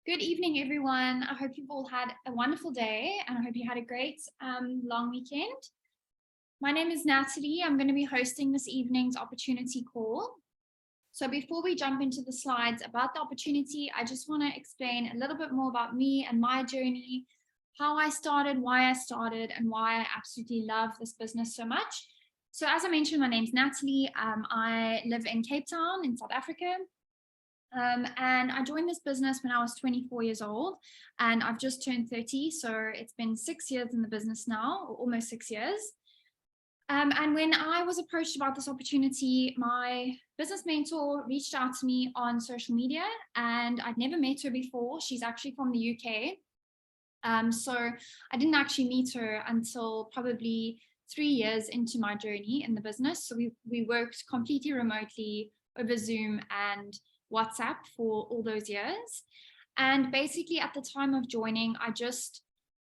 Good evening, everyone. I hope you've all had a wonderful day and I hope you had a great long weekend. My name is Natalie. I'm going to be hosting this evening's opportunity call. So before we jump into the slides about the opportunity, I just want to explain a little bit more about me and my journey, how I started, why I started, and why I absolutely love this business so much. So as I mentioned, my name's Natalie. I live in Cape Town in South Africa. And I joined this business when I was 24 years old, and I've just turned 30. So it's been 6 years in the business now, or almost 6 years. And when I was approached about this opportunity, my business mentor reached out to me on social media, and I'd never met her before. She's actually from the UK. So I didn't actually meet her until probably 3 years into my journey in the business. So we worked completely remotely over Zoom and WhatsApp for all those years. And basically at the time of joining, I just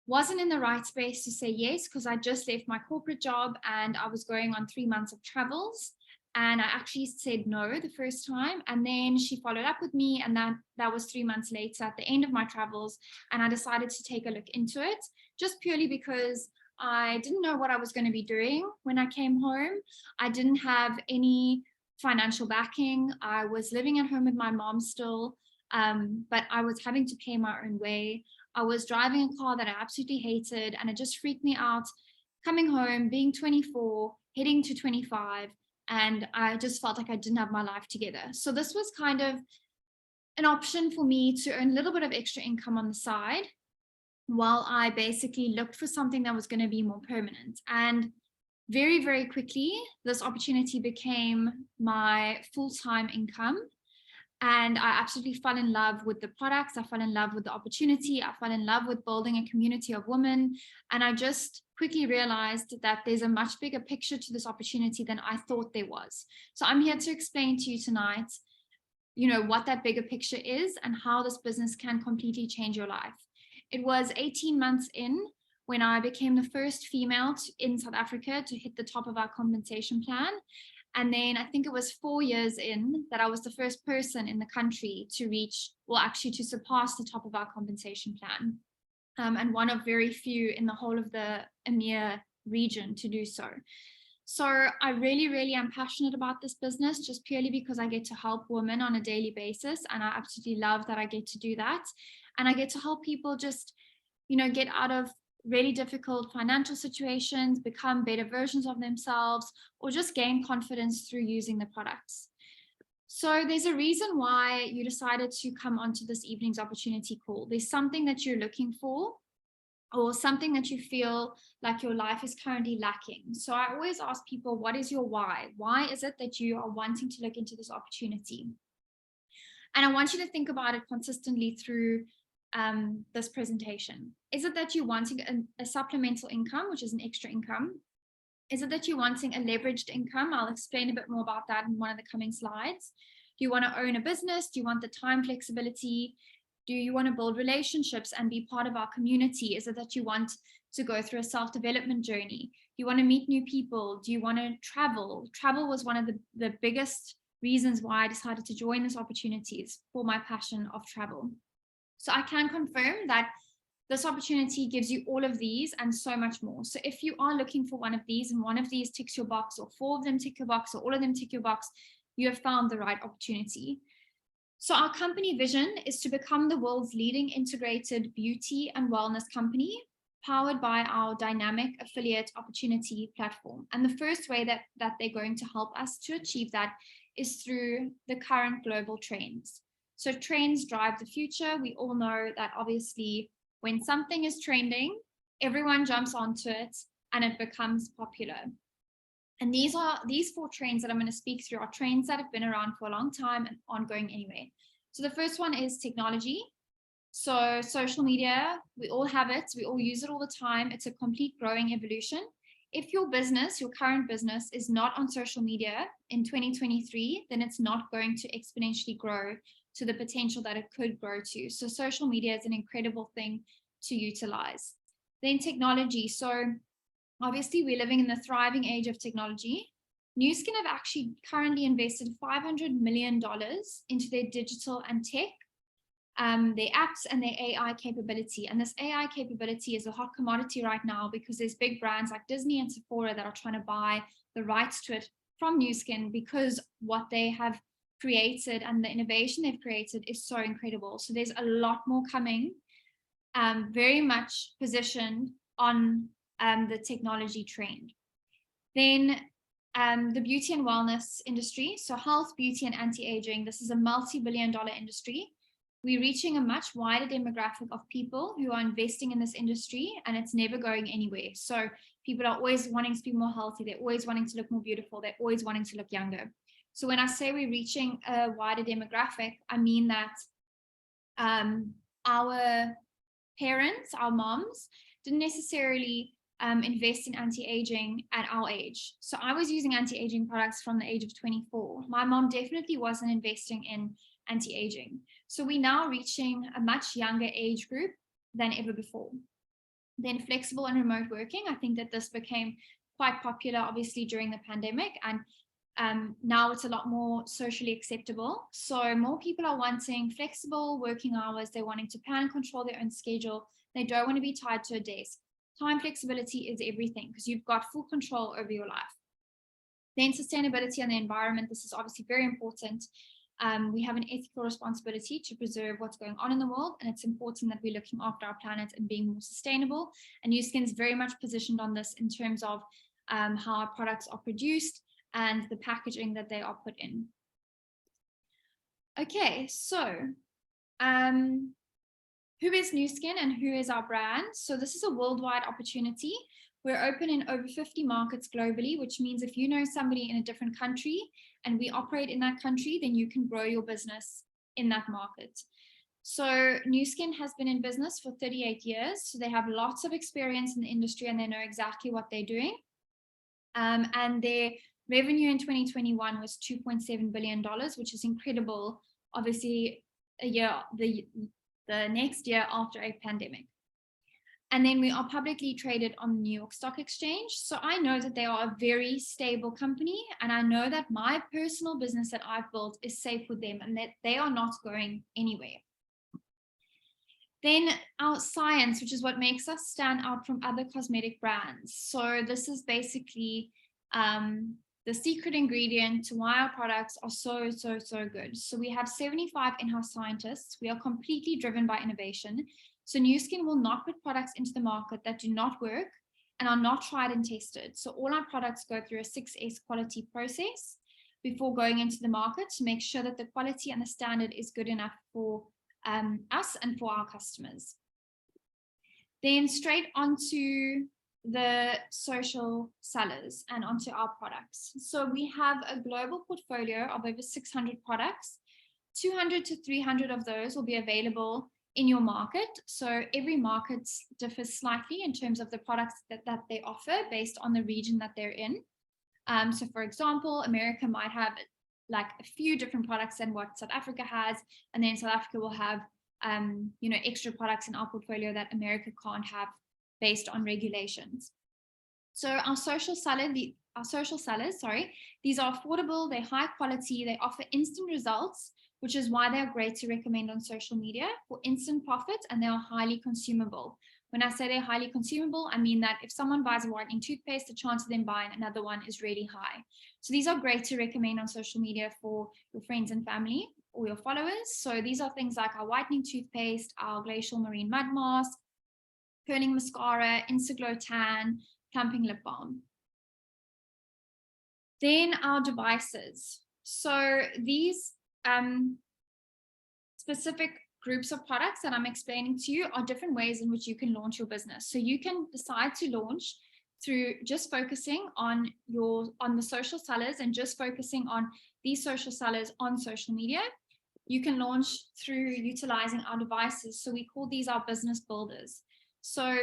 wasn't in the right space to say yes, because I just left my corporate job and I was going on 3 months of travels. And I actually said no the first time. And then she followed up with me, and that was 3 months later at the end of my travels. And I decided to take a look into it, just purely because I didn't know what I was going to be doing when I came home. I didn't have any financial backing. I was living at home with my mom still, but I was having to pay my own way. I was driving a car that I absolutely hated, and it just freaked me out coming home, being 24, heading to 25, and I just felt like I didn't have my life together. So this was kind of an option for me to earn a little bit of extra income on the side while I basically looked for something that was going to be more permanent. And very, very quickly, this opportunity became my full-time income. And I absolutely fell in love with the products. I fell in love with the opportunity. I fell in love with building a community of women. And I just quickly realized that there's a much bigger picture to this opportunity than I thought there was. So I'm here to explain to you tonight, what that bigger picture is and how this business can completely change your life. It was 18 months in when I became the first female in South Africa to hit the top of our compensation plan. And then I think it was 4 years in that I was the first person in the country to reach, well, actually to surpass the top of our compensation plan. And one of very few in the whole of the EMEA region to do so. So I really, really am passionate about this business, just purely because I get to help women on a daily basis. And I absolutely love that I get to do that. And I get to help people just, get out of really difficult financial situations, become better versions of themselves, or just gain confidence through using the products. So there's a reason why you decided to come onto this evening's opportunity call. There's something that you're looking for, or something that you feel like your life is currently lacking. So I always ask people, what is your why? Why is it that you are wanting to look into this opportunity? And I want you to think about it consistently through this presentation. Is it that you're wanting a supplemental income, which is an extra income? Is it that you're wanting a leveraged income? I'll explain a bit more about that in one of the coming slides. Do you want to own a business? Do you want the time flexibility? Do you want to build relationships and be part of our community? Is it that you want to go through a self-development journey? Do you want to meet new people? Do you want to travel? Travel was one of the biggest reasons why I decided to join this opportunity, is for my passion of travel. So I can confirm that this opportunity gives you all of these and so much more. So if you are looking for one of these and one of these ticks your box, or 4 of them tick your box, or all of them tick your box, you have found the right opportunity. So our company vision is to become the world's leading integrated beauty and wellness company, powered by our dynamic affiliate opportunity platform. And the first way that they're going to help us to achieve that is through the current global trends. So trends drive the future. We all know that obviously when something is trending, everyone jumps onto it and it becomes popular. And these 4 trends that I'm going to speak through are trends that have been around for a long time and ongoing anyway. So the first one is technology. So social media, we all have it. We all use it all the time. It's a complete growing evolution. If your business, your current business, is not on social media in 2023, then it's not going to exponentially grow to the potential that it could grow to. So social media is an incredible thing to utilize. Then technology. So obviously we're living in the thriving age of technology. Nu Skin have actually currently invested $500 million into their digital and tech their apps and their AI capability. And this AI capability is a hot commodity right now because there's big brands like Disney and Sephora that are trying to buy the rights to it from Nu Skin because what they have created and the innovation they've created is so incredible. So there's a lot more coming, very much positioned on the technology trend. Then the beauty and wellness industry, so health, beauty, and anti-aging. This is a multi-billion-dollar industry. We're reaching a much wider demographic of people who are investing in this industry, and it's never going anywhere. So people are always wanting to be more healthy. They're always wanting to look more beautiful. They're always wanting to look younger. So when I say we're reaching a wider demographic, I mean that our parents, our moms, didn't necessarily invest in anti-aging at our age. So I was using anti-aging products from the age of 24. My mom definitely wasn't investing in anti-aging. So we're now reaching a much younger age group than ever before. Then flexible and remote working. I think that this became quite popular, obviously, during the pandemic, and now it's a lot more socially acceptable. So more people are wanting flexible working hours. They're wanting to plan and control their own schedule. They don't want to be tied to a desk. Time flexibility is everything because you've got full control over your life. Then sustainability and the environment. This is obviously very important. We have an ethical responsibility to preserve what's going on in the world, and it's important that we're looking after our planet and being more sustainable. And Nu Skin's very much positioned on this in terms of how our products are produced and the packaging that they are put in. Okay, so who is Nu Skin and who is our brand? So this is a worldwide opportunity. We're open in over 50 markets globally, which means if you know somebody in a different country and we operate in that country, then you can grow your business in that market. So Nu Skin has been in business for 38 years. So they have lots of experience in the industry and they know exactly what they're doing. And their revenue in 2021 was $2.7 billion, which is incredible. Obviously, the next year after a pandemic. And then we are publicly traded on the New York Stock Exchange. So I know that they are a very stable company. And I know that my personal business that I've built is safe with them and that they are not going anywhere. Then our science, which is what makes us stand out from other cosmetic brands. So this is basically the secret ingredient to why our products are so good. So we have 75 in-house scientists. We are completely driven by innovation. So Nu Skin will not put products into the market that do not work and are not tried and tested. So all our products go through a 6S quality process before going into the market to make sure that the quality and the standard is good enough for us and for our customers. Then straight onto the social sellers and onto our products. So we have a global portfolio of over 600 products. 200 to 300 of those will be available in your market. So every market differs slightly in terms of the products that they offer based on the region that they're in. So for example, America might have like a few different products than what South Africa has, and then South Africa will have extra products in our portfolio that America can't have based on regulations. So our social sellers, these are affordable, they're high quality, they offer instant results, which is why they're great to recommend on social media for instant profit, and they are highly consumable. When I say they're highly consumable, I mean that if someone buys a whitening toothpaste, the chance of them buying another one is really high. So these are great to recommend on social media for your friends and family or your followers. So these are things like our whitening toothpaste, our glacial marine mud mask, curling mascara, Instaglow tan, plumping lip balm. Then our devices. So these specific groups of products that I'm explaining to you are different ways in which you can launch your business. So you can decide to launch through just focusing on the social sellers and just focusing on these social sellers on social media. You can launch through utilizing our devices. So we call these our business builders. So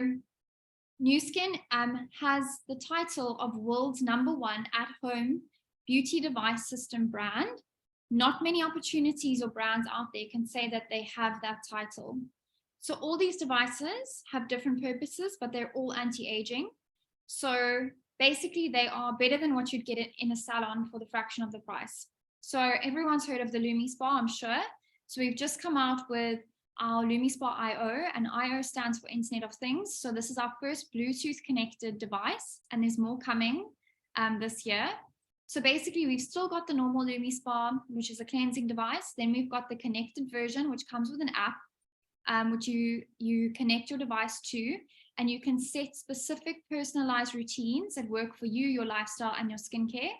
Nu Skin has the title of world's #1 at-home beauty device system brand. Not many opportunities or brands out there can say that they have that title. So all these devices have different purposes, but they're all anti-aging. So basically they are better than what you'd get in a salon for the fraction of the price. So everyone's heard of the Lumi Spa, I'm sure. So we've just come out with our LumiSpa IO, and IO stands for Internet of Things. So this is our first Bluetooth connected device, and there's more coming this year. So basically, we've still got the normal LumiSpa, which is a cleansing device. Then we've got the connected version, which comes with an app, which you connect your device to, and you can set specific personalized routines that work for you, your lifestyle, and your skincare.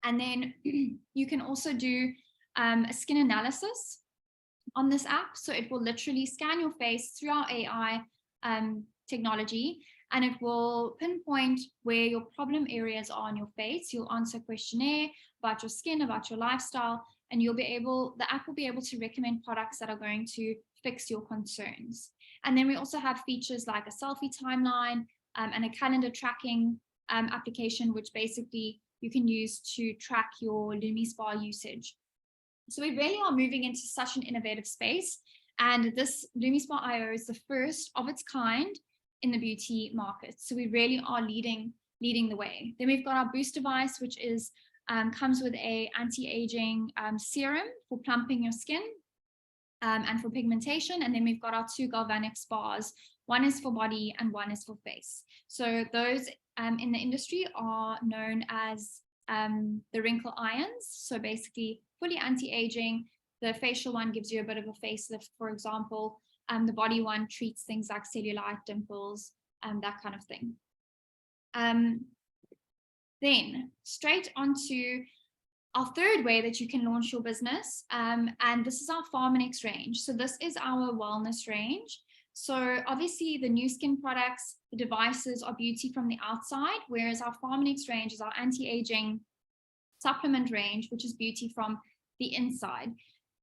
And then you can also do a skin analysis on this app. So it will literally scan your face through our AI technology, and it will pinpoint where your problem areas are on your face. You'll answer a questionnaire about your skin, about your lifestyle, and the app will be able to recommend products that are going to fix your concerns. And then we also have features like a selfie timeline and a calendar tracking application, which basically you can use to track your LumiSpa usage. So we really are moving into such an innovative space. And this LumiSpa IO is the first of its kind in the beauty market. So we really are leading the way. Then we've got our Boost device, which is comes with a anti-aging serum for plumping your skin and for pigmentation. And then we've got our 2 galvanic spas. One is for body and one is for face. So those in the industry are known as the wrinkle irons. So basically fully anti-aging. The facial one gives you a bit of a facelift, for example. The body one treats things like cellulite, dimples, that kind of thing. Then straight onto our third way that you can launch your business, and this is our Pharmanex range. So this is our wellness range. So obviously the new skin products, the devices are beauty from the outside, whereas our Pharmanex range is our anti-aging supplement range, which is beauty from the inside.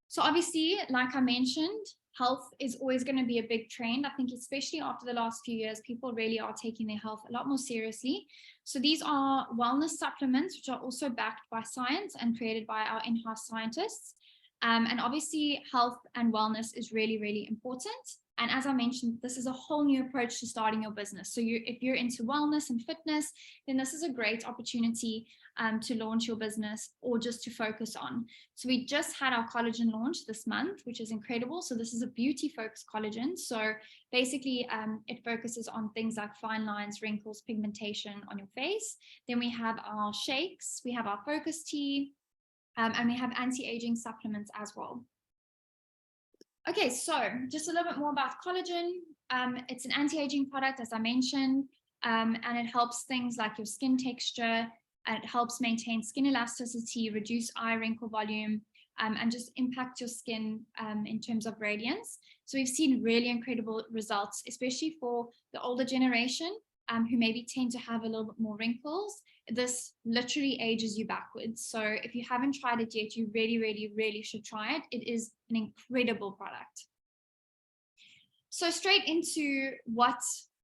So obviously, like I mentioned, health is always going to be a big trend. I think especially after the last few years, people really are taking their health a lot more seriously. So these are wellness supplements, which are also backed by science and created by our in-house scientists. And obviously, health and wellness is really, really important. And as I mentioned, this is a whole new approach to starting your business. So if you're into wellness and fitness, then this is a great opportunity to launch your business or just to focus on. So we just had our collagen launch this month, which is incredible. So this is a beauty focused collagen. So basically it focuses on things like fine lines, wrinkles, pigmentation on your face. Then we have our shakes, we have our focus tea, and we have anti-aging supplements as well. Okay, so just a little bit more about collagen. It's an anti-aging product, as I mentioned, and it helps things like your skin texture. It helps maintain skin elasticity, reduce eye wrinkle volume, and just impact your skin in terms of radiance. So we've seen really incredible results, especially for the older generation who maybe tend to have a little bit more wrinkles. This literally ages you backwards. So if you haven't tried it yet, you really, really, really should try it. It is an incredible product. So straight into what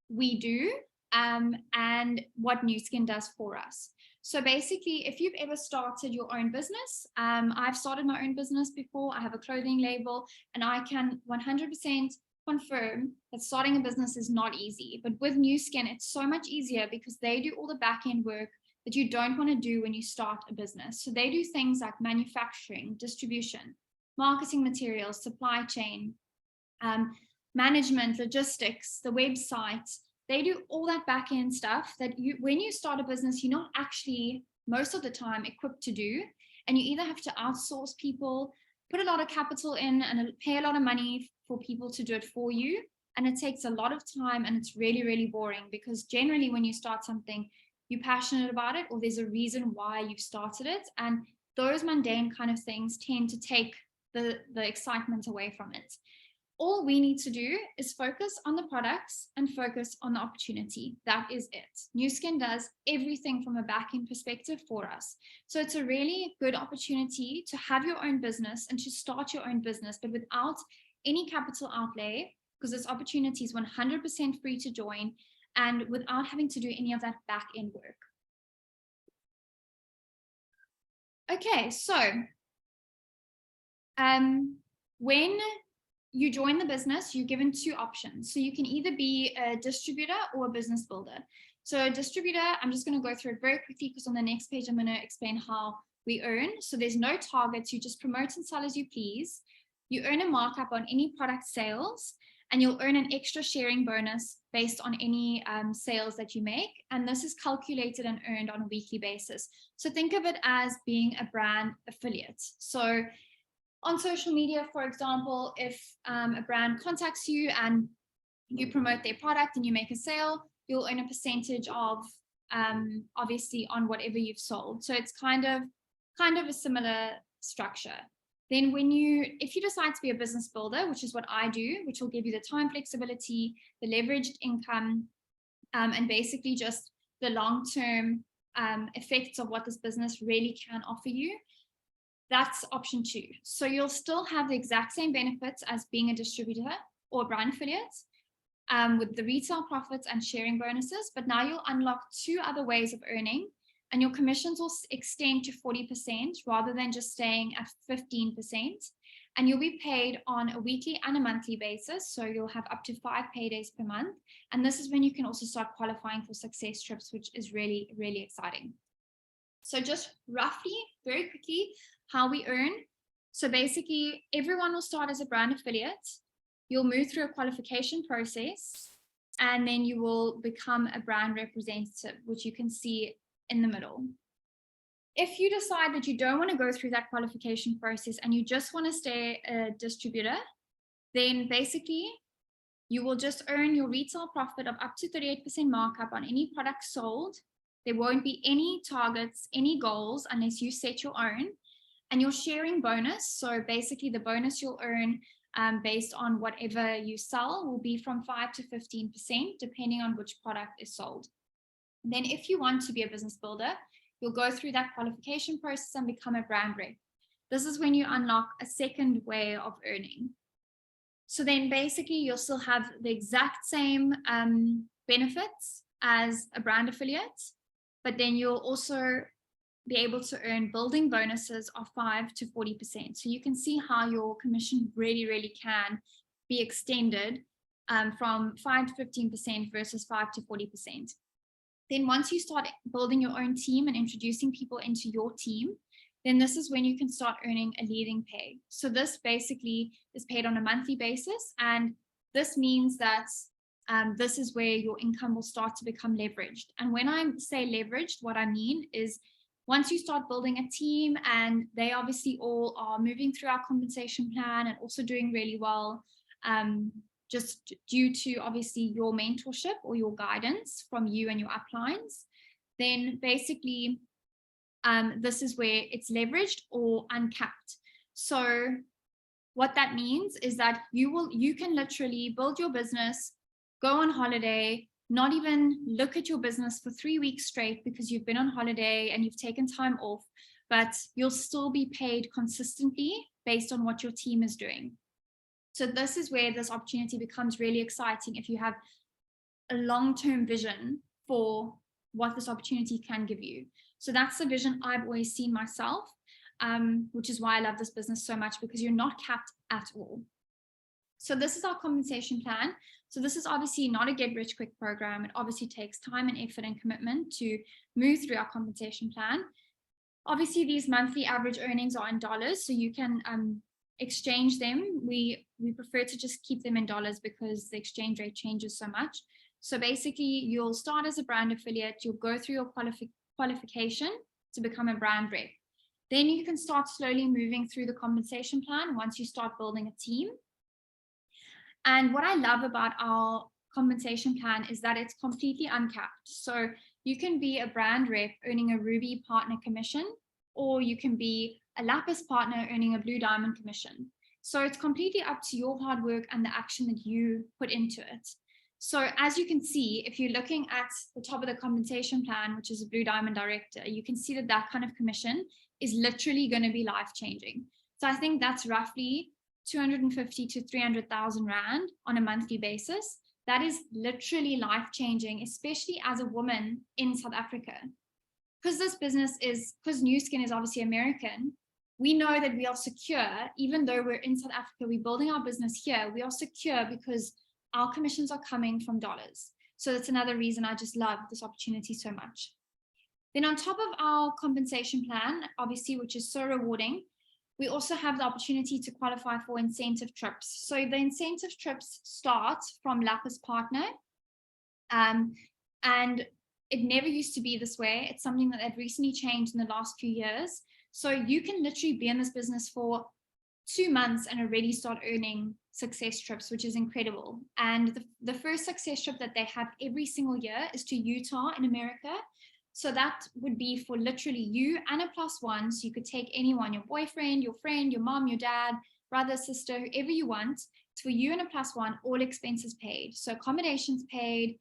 we do and what Nu Skin does for us. So basically, if you've ever started your own business, I've started my own business before. I have a clothing label, and I can 100% confirm that starting a business is not easy. But with Nu Skin, it's so much easier because they do all the back-end work that you don't want to do when you start a business. So they do things like manufacturing, distribution, marketing materials, supply chain, management, logistics, the website. They do all that back-end stuff that when you start a business, you're not actually most of the time equipped to do. And you either have to outsource people, put a lot of capital in and pay a lot of money for people to do it for you. And it takes a lot of time, and it's really, really boring because generally when you start something, you're passionate about it, or there's a reason why you've started it. And those mundane kind of things tend to take the excitement away from it. All we need to do is focus on the products and focus on the opportunity. That is it. Nu Skin does everything from a back-end perspective for us. So it's a really good opportunity to have your own business and to start your own business, but without any capital outlay, because this opportunity is 100% free to join and without having to do any of that back-end work. Okay, so when you join the business, you're given 2 options. So you can either be a distributor or a business builder. So a distributor, I'm just going to go through it very quickly because on the next page, I'm going to explain how we earn. So there's no targets. You just promote and sell as you please. You earn a markup on any product sales, and you'll earn an extra sharing bonus based on any sales that you make. And this is calculated and earned on a weekly basis. So think of it as being a brand affiliate. So on social media, for example, if a brand contacts you and you promote their product and you make a sale, you'll earn a percentage of obviously on whatever you've sold. So it's kind of a similar structure. Then if you decide to be a business builder, which is what I do, which will give you the time flexibility, the leveraged income, and basically just the long-term effects of what this business really can offer you, that's option 2. So you'll still have the exact same benefits as being a distributor or brand affiliate, with the retail profits and sharing bonuses, but now you'll unlock 2 other ways of earning, and your commissions will extend to 40% rather than just staying at 15%. And you'll be paid on a weekly and a monthly basis. So you'll have up to 5 paydays per month. And this is when you can also start qualifying for success trips, which is really, really exciting. So just roughly, very quickly, how we earn. So basically, everyone will start as a brand affiliate. You'll move through a qualification process, and then you will become a brand representative, which you can see in the middle. If you decide that you don't want to go through that qualification process and you just want to stay a distributor, then basically you will just earn your retail profit of up to 38% markup on any product sold. There won't be any targets, any goals unless you set your own. And your sharing bonus, so basically the bonus you'll earn based on whatever you sell, will be from 5 to 15%, depending on which product is sold. And then if you want to be a business builder, you'll go through that qualification process and become a brand rep. This is when you unlock a second way of earning. So then basically you'll still have the exact same benefits as a brand affiliate, but then you'll also be able to earn building bonuses of 5 to 40%. So you can see how your commission really, really can be extended from 5 to 15% versus 5 to 40%. Then once you start building your own team and introducing people into your team, then this is when you can start earning a leading pay. So this basically is paid on a monthly basis. And this means that this is where your income will start to become leveraged. And when I say leveraged, what I mean is once you start building a team and they obviously all are moving through our compensation plan and also doing really well, just due to obviously your mentorship or your guidance from you and your uplines, then basically this is where it's leveraged or uncapped. So what that means is that you can literally build your business, go on holiday, not even look at your business for 3 weeks straight because you've been on holiday and you've taken time off, but you'll still be paid consistently based on what your team is doing. So this is where this opportunity becomes really exciting if you have a long-term vision for what this opportunity can give you. So that's the vision I've always seen myself, which is why I love this business so much, because you're not capped at all. So this is our compensation plan. So this is obviously not a get-rich-quick program. It obviously takes time and effort and commitment to move through our compensation plan. Obviously, these monthly average earnings are in dollars, so you can exchange them. We prefer to just keep them in dollars because the exchange rate changes so much. So basically, you'll start as a brand affiliate, you'll go through your qualification to become a brand rep. Then you can start slowly moving through the compensation plan once you start building a team. And what I love about our compensation plan is that it's completely uncapped. So you can be a brand rep earning a Ruby partner commission, or you can be a Lapis partner earning a Blue Diamond commission. So it's completely up to your hard work and the action that you put into it. So as you can see, if you're looking at the top of the compensation plan, which is a Blue Diamond director, you can see that that kind of commission is literally going to be life-changing. So I think that's roughly 250 to 300,000 Rand on a monthly basis. That is literally life-changing, especially as a woman in South Africa. Because this business is, because Nu Skin is obviously American, we know that we are secure. Even though we're in South Africa, we're building our business here, we are secure because our commissions are coming from dollars. So that's another reason I just love this opportunity so much. Then on top of our compensation plan, obviously, which is so rewarding, We also have the opportunity to qualify for incentive trips. So the incentive trips start from Lapis Partner, and it never used to be this way. It's something that had recently changed in the last few years. So you can literally be in this business for 2 months and already start earning success trips, which is incredible. And the first success trip that they have every single year is to Utah in America. So that would be for literally you and a +1. So you could take anyone, your boyfriend, your friend, your mom, your dad, brother, sister, whoever you want. It's for you and a +1, all expenses paid. So accommodations paid,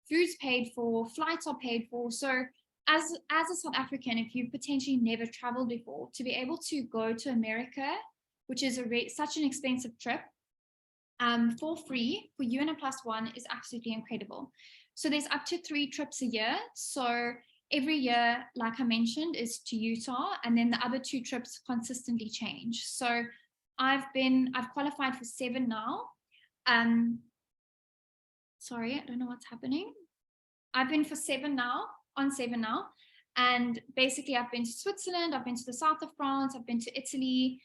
food's paid for, flights are paid for. So as a South African, if you've potentially never traveled before, to be able to go to America, which is such an expensive trip, for free for you and a +1 is absolutely incredible. So there's up to 3 trips a year. So every year, like I mentioned, is to Utah, and then the other 2 trips consistently change. So I've qualified for 7 now. Sorry, I don't know what's happening. I've been for 7 now, on 7 now. And basically I've been to Switzerland, I've been to the south of France, I've been to Italy.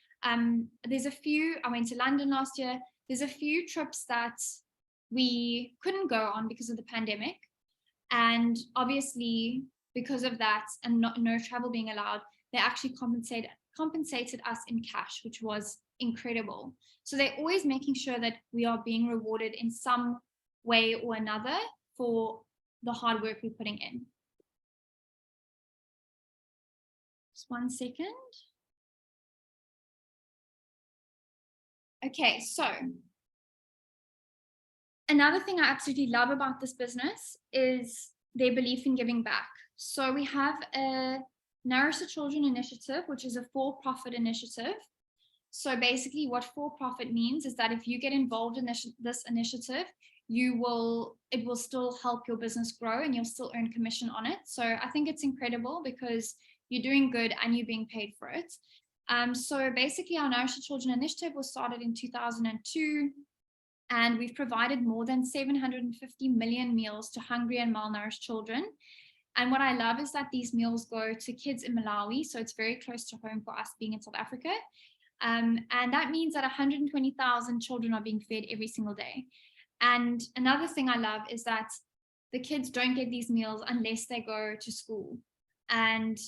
There's a few, I went to London last year. There's a few trips that we couldn't go on because of the pandemic. And obviously because of that and no travel being allowed, they actually compensated us in cash, which was incredible. So they're always making sure that we are being rewarded in some way or another for the hard work we're putting in. Just 1 second. Okay, so another thing I absolutely love about this business is their belief in giving back. So we have a Nourish the Children initiative, which is a for-profit initiative. So basically what for-profit means is that if you get involved in this initiative, it will still help your business grow and you'll still earn commission on it. So I think it's incredible because you're doing good and you're being paid for it. So basically our Nourish the Children initiative was started in 2002, and we've provided more than 750 million meals to hungry and malnourished children. And what I love is that these meals go to kids in Malawi, so it's very close to home for us being in South Africa. And that means that 120,000 children are being fed every single day. And another thing I love is that the kids don't get these meals unless they go to school, and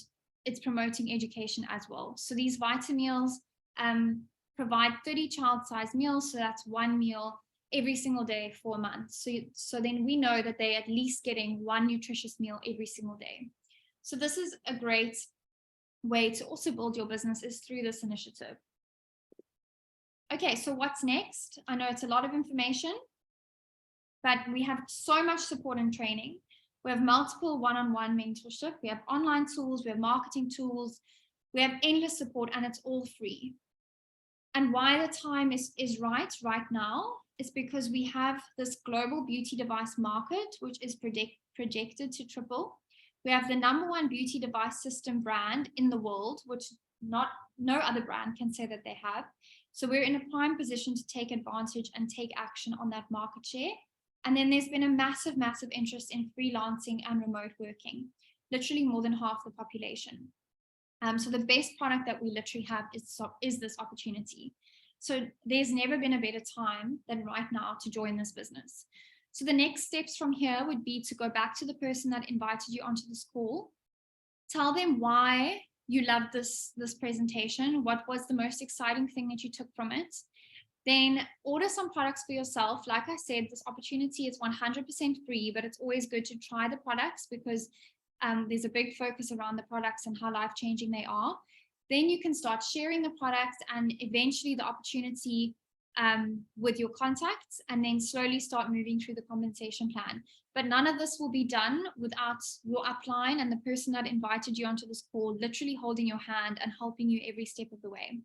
it's promoting education as well. So these Vita meals provide 30 child-sized meals, so that's 1 meal every single day for a month. So then we know that they're at least getting 1 nutritious meal every single day. So this is a great way to also build your business, is through this initiative. Okay, so what's next? I know it's a lot of information, but we have so much support and training. We have multiple one-on-one mentorship. We have online tools, we have marketing tools, we have endless support, and it's all free. And why the time is right now is because we have this global beauty device market, which is projected to triple. We have the #1 beauty device system brand in the world, which no other brand can say that they have. So we're in a prime position to take advantage and take action on that market share. And then there's been a massive, massive interest in freelancing and remote working, literally more than half the population. So the best product that we literally have is this opportunity. So there's never been a better time than right now to join this business. So the next steps from here would be to go back to the person that invited you onto this call, tell them why you loved this presentation, what was the most exciting thing that you took from it. Then order some products for yourself. Like I said, this opportunity is 100% free, but it's always good to try the products because there's a big focus around the products and how life-changing they are. Then you can start sharing the products and eventually the opportunity with your contacts, and then slowly start moving through the compensation plan. But none of this will be done without your upline and the person that invited you onto this call literally holding your hand and helping you every step of the way.